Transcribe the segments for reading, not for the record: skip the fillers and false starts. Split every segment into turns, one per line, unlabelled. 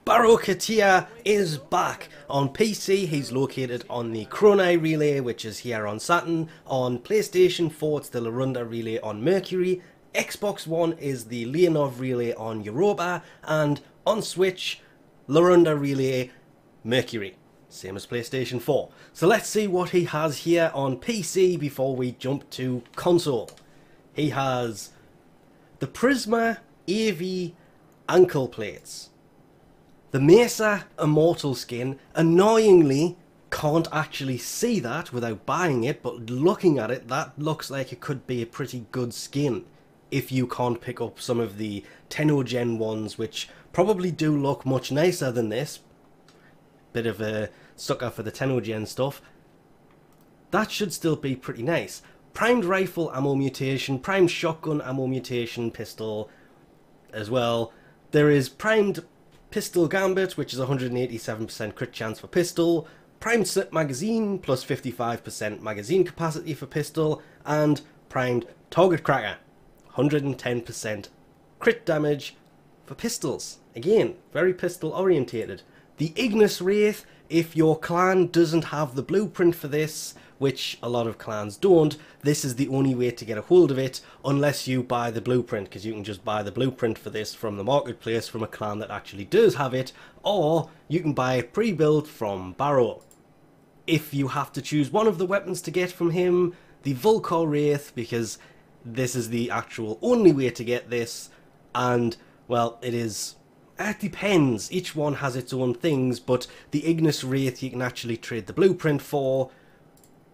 Baro is back. On PC, he's located on the Cornu relay, which is here on Saturn. On PlayStation 4, it's the Larunda relay on Mercury. Xbox One is the Leonov relay on Europa. And on Switch, Larunda relay Mercury. Same as PlayStation 4. So let's see what he has here on PC before we jump to console. He has the Prisma avia ankle plates. The Mesa immortal skin. Annoyingly, can't actually see that without buying it, but looking at it, that looks like it could be a pretty good skin. If you can't pick up some of the 10th gen ones, which probably do look much nicer than this. Bit of a sucker for the 10th gen stuff. That should still be pretty nice. Primed rifle ammo mutation, primed shotgun ammo mutation, pistol as well. There is primed pistol gambit, which is 187% crit chance for pistol. Primed slip magazine, plus 55% magazine capacity for pistol. And primed target cracker, 110% crit damage for pistols. Again, very pistol orientated. The ignis wraith, if your clan doesn't have the blueprint for this, which a lot of clans don't, this is the only way to get a hold of it, unless you buy the blueprint, because you can just buy the blueprint for this from the marketplace from a clan that actually does have it, or you can buy it pre-built from Baro. If you have to choose one of the weapons to get from him, the vulkar wraith, because this is the actual only way to get this, and, well, it depends. Each one has its own things, but the ignis wraith you can actually trade the blueprint for,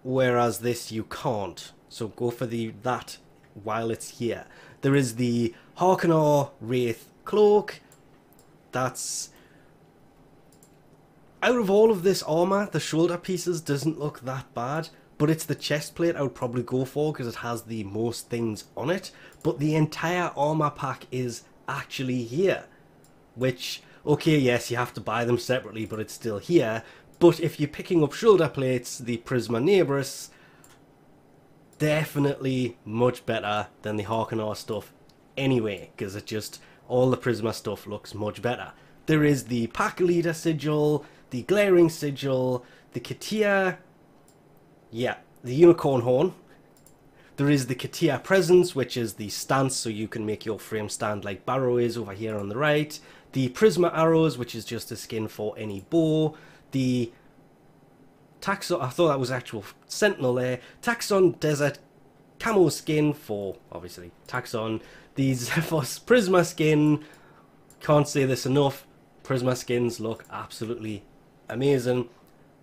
whereas this you can't. So go for that while it's here. There is the harkonar wraith cloak. That's... out of all of this armor, the shoulder pieces doesn't look that bad, but it's the chest plate I would probably go for because it has the most things on it. But the entire armor pack is actually here. Which, okay, yes, you have to buy them separately, but it's still here. But if you're picking up shoulder plates, the Prisma naberus, definitely much better than the harkonar stuff anyway, because it just, all the Prisma stuff looks much better. There is the pack leader sigil, the glaring sigil, the Katia, yeah, the unicorn horn. There is the Katia presence, which is the stance, so you can make your frame stand like Baro is over here on the right. The Prisma arrows, which is just a skin for any bow. The taxon, I thought that was actual sentinel there. Taxon desert camo skin for, obviously, taxon. The xiphos Prisma skin, can't say this enough. Prisma skins look absolutely amazing.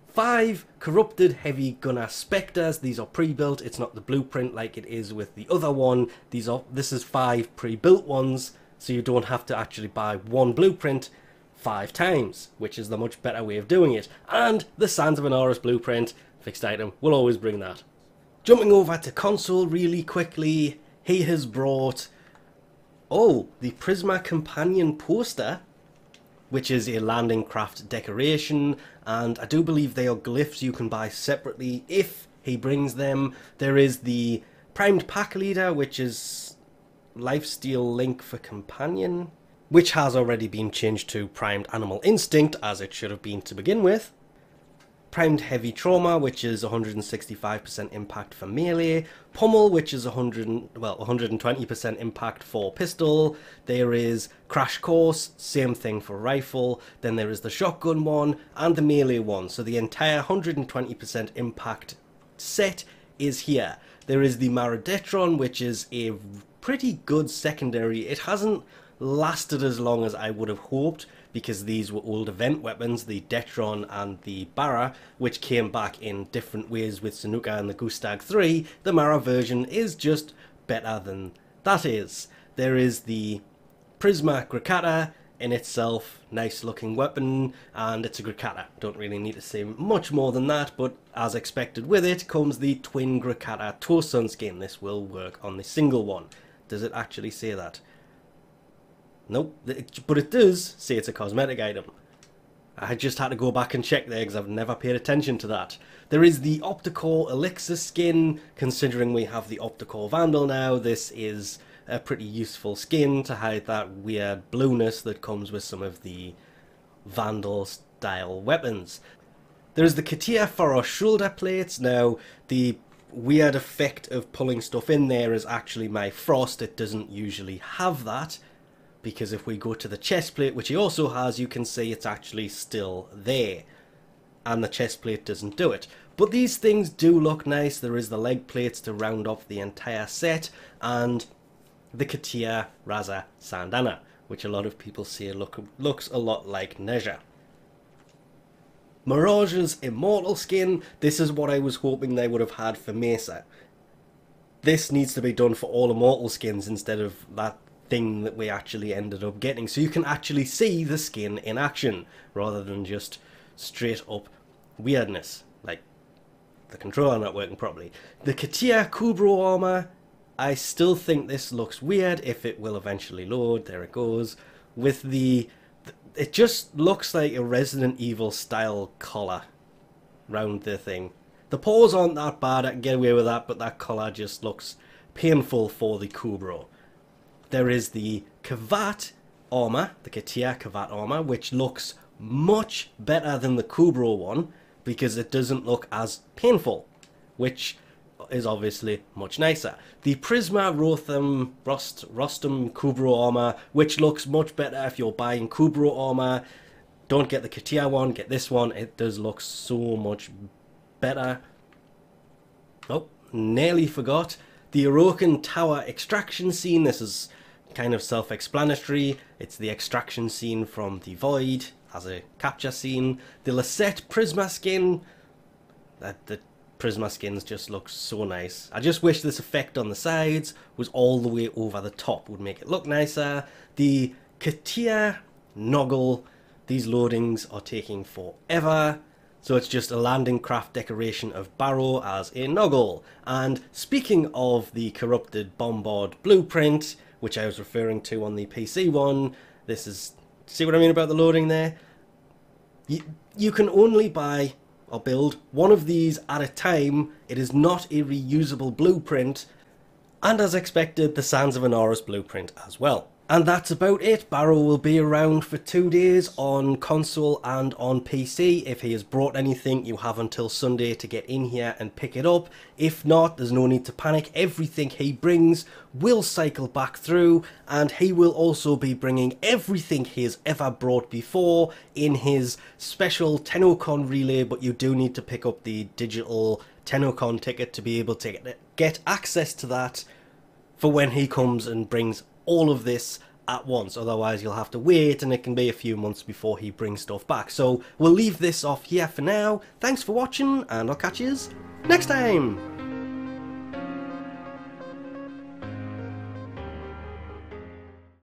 5 corrupted heavy gunner specters. These are pre-built. It's not the blueprint like it is with the other one. This is 5 pre-built ones, so you don't have to actually buy one blueprint 5 times, which is the much better way of doing it. And the Sands of Inaros blueprint, fixed item, we'll always bring that. Jumping over to console really quickly, he has brought, oh, the Prisma companion poster, which is a landing craft decoration, and I do believe they are glyphs you can buy separately if he brings them. There is the primed pack leader, which is lifesteal link for companion, which has already been changed to primed animal instinct, as it should have been to begin with. Primed heavy trauma, which is 165% impact for melee. Pummel, which is 120% impact for pistol. There is crash course, same thing for rifle. Then there is the shotgun one and the melee one. So the entire 120% impact set is here. There is the detron, which is a pretty good secondary. It hasn't lasted as long as I would have hoped, because these were old event weapons, the detron and the Baro, which came back in different ways with Sanuka and the Gustag 3. The Mara version is just better than that is. There is the Prisma grakata in itself, nice looking weapon, and it's a grakata. Don't really need to say much more than that, but as expected with it comes the twin grakata taxon skin. This will work on the single one. Does it actually say that? Nope, but it does say it's a cosmetic item. I just had to go back and check there because I've never paid attention to that. There is the Opticore Elixir skin. Considering we have the Opticore Vandal now, this is a pretty useful skin to hide that weird blueness that comes with some of the Vandal style weapons. There's the Katia for our shoulder plates. Now, the weird effect of pulling stuff in there is actually my frost. It doesn't usually have that, because if we go to the chest plate, which he also has, you can see it's actually still there, and the chest plate doesn't do it. But these things do look nice. There is the leg plates to round off the entire set, and the Katia Raza Sandana, which a lot of people say looks a lot like Neja. Mirage's immortal skin, this is what I was hoping they would have had for Mesa. This needs to be done for all immortal skins instead of that thing that we actually ended up getting, so you can actually see the skin in action rather than just straight up weirdness, like the controller not working properly. The Katia Kubro armor, I still think this looks weird. If it will eventually load, there it goes, with the it just looks like a Resident Evil style collar round the thing. The paws aren't that bad, I can get away with that, but that collar just looks painful for the Kubro. There is the Kavat armor, the Katia Kavat armor, which looks much better than the Kubro one because it doesn't look as painful, which is obviously much nicer. The Prisma Rostam Kubro armor, which looks much better if you're buying Kubro armor. Don't get the Katia one, get this one. It does look so much better. Oh, nearly forgot. The Orokin Tower extraction scene. This is kind of self-explanatory. It's the extraction scene from the Void as a capture scene. The Lisette Prisma skin. The Prisma skins just look so nice. I just wish this effect on the sides was all the way over the top. Would make it look nicer. The Katia Noggle. These loadings are taking forever. So it's just a landing craft decoration of Baro as a Noggle. And speaking of the corrupted bombard blueprint, which I was referring to on the PC one, this is, see what I mean about the loading there? You can only buy or build one of these at a time. It is not a reusable blueprint, and as expected, the Sands of Inaros blueprint as well. And that's about it. Baro will be around for 2 days on console and on PC. If he has brought anything, you have until Sunday to get in here and pick it up. If not, there's no need to panic. Everything he brings will cycle back through, and he will also be bringing everything he has ever brought before in his special TennoCon relay, but you do need to pick up the digital TennoCon ticket to be able to get access to that for when he comes and brings all of this at once. Otherwise you'll have to wait, and it can be a few months before he brings stuff back. So we'll leave this off here for now. Thanks for watching, and I'll catch you next time.